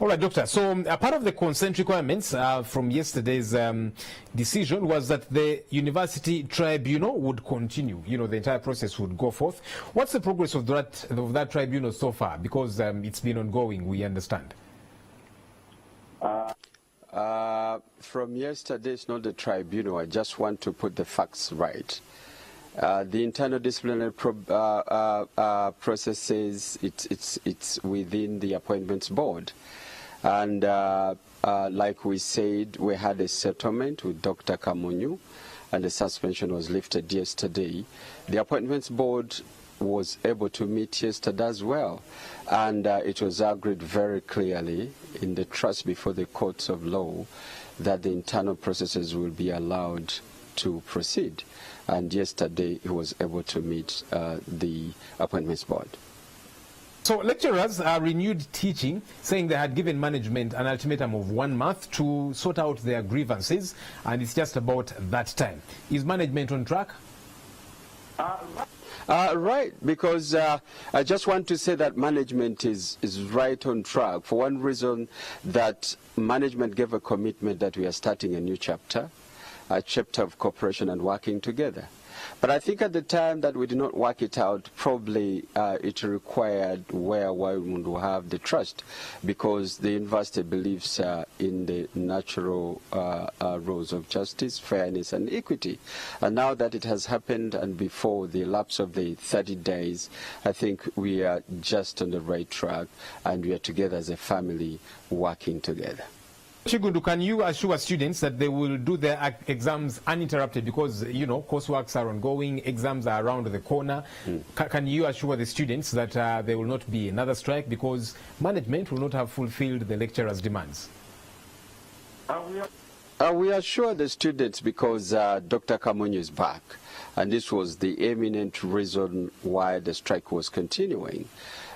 All right, Doctor. So part of the consent requirements from yesterday's decision was that the university tribunal would continue. You know, the entire process would go forth. What's the progress of that tribunal so far? Because it's been ongoing, we understand. From yesterday, it's not the tribunal. I just want to put the facts right. The internal disciplinary processes, it's within the appointments board. And like we said, we had a settlement with Dr. Kanyamunyu, and the suspension was lifted yesterday. The appointments board was able to meet yesterday as well, and it was agreed very clearly in the trust before the courts of law that the internal processes will be allowed to proceed. And yesterday he was able to meet the appointments board. So lecturers are renewed teaching, saying they had given management an ultimatum of 1 month to sort out their grievances, and it's just about that time. Is management on track? Right, because I just want to say that management is right on track for one reason, that management gave a commitment that we are starting a new chapter, a chapter of cooperation and working together. But I think at the time that we did not work it out, probably it required where we would have the trust, because the university believes in the natural rules of justice, fairness and equity. And now that it has happened, and before the lapse of the 30 days, I think we are just on the right track, and we are together as a family working together. Chigundu, can you assure students that they will do their exams uninterrupted, because, you know, courseworks are ongoing, exams are around the corner? Can you assure the students that there will not be another strike because management will not have fulfilled the lecturers' demands? We assure the students because Dr. Kanyamunyu is back, and this was the eminent reason why the strike was continuing.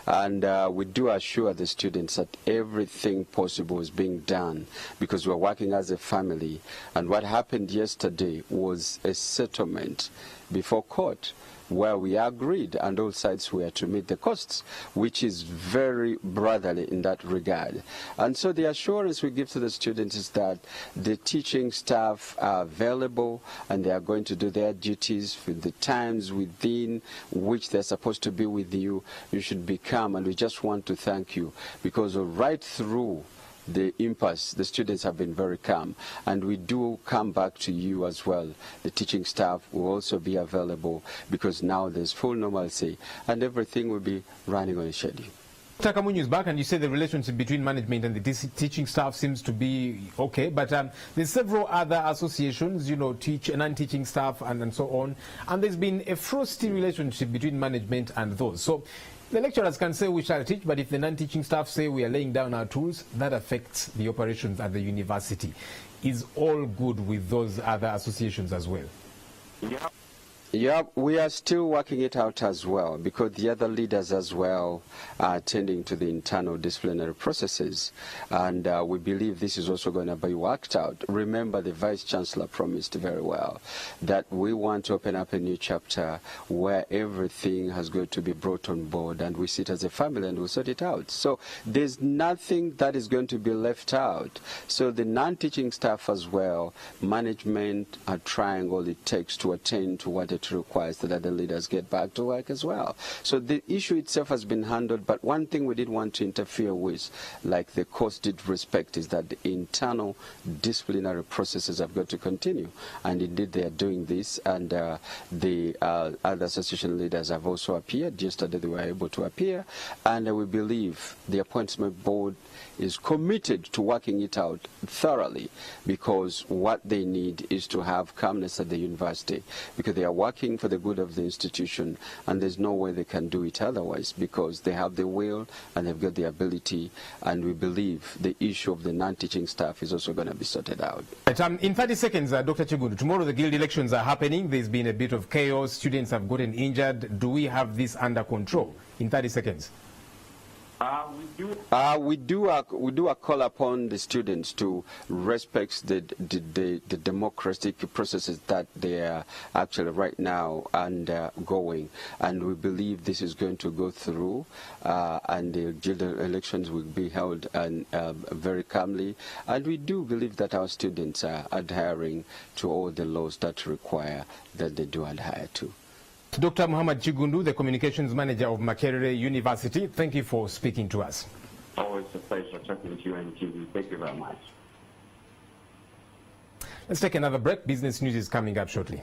And we do assure the students that everything possible is being done, because we're working as a family. And what happened yesterday was a settlement before court, where we agreed and all sides were to meet the costs, which is very brotherly in that regard. And so the assurance we give to the students is that the teaching staff are available and they are going to do their duties for the times within which they're supposed to be with you. You should be calm, and we just want to thank you, because right through the impasse, the students have been very calm, and we do come back to you as well. The teaching staff will also be available, because now there's full normalcy and everything will be running on a schedule. Dr. Kanyamunyu is back, and you say the relationship between management and the teaching staff seems to be okay, but there's several other associations, you know, non-teaching staff and so on, and there's been a frosty relationship between management and those. So the lecturers can say we shall teach, but if the non-teaching staff say we are laying down our tools, that affects the operations at the university. Is all good with those other associations as well? Yeah, we are still working it out as well, because the other leaders as well are attending to the internal disciplinary processes, and we believe this is also going to be worked out. Remember, the Vice Chancellor promised very well that we want to open up a new chapter where everything has got to be brought on board, and we sit as a family and we'll sort it out. So there's nothing that is going to be left out. So the non-teaching staff as well, management are trying all it takes to attend to what it requires, that the leaders get back to work as well. So the issue itself has been handled, but one thing we didn't want to interfere with, like the courts did respect, is that the internal disciplinary processes have got to continue, and indeed they are doing this, and the other association leaders have also appeared. Yesterday they were able to appear, and we believe the appointment board is committed to working it out thoroughly, because what they need is to have calmness at the university, because they are working for the good of the institution, and there's no way they can do it otherwise, because they have the will and they've got the ability, and we believe the issue of the non-teaching staff is also going to be sorted out. Right, in 30 seconds, Dr. Chigundu, tomorrow the guild elections are happening. There's been a bit of chaos. Students have gotten injured. Do we have this under control? In 30 seconds. We do a call upon the students to respect the democratic processes that they are actually right now going, and we believe this is going to go through, and the general elections will be held very calmly, and we do believe that our students are adhering to all the laws that require that they do adhere to. Dr. Muhammad Chigundu, the Communications Manager of Makerere University, thank you for speaking to us. Always a pleasure talking to you and TV. Thank you very much. Let's take another break. Business news is coming up shortly.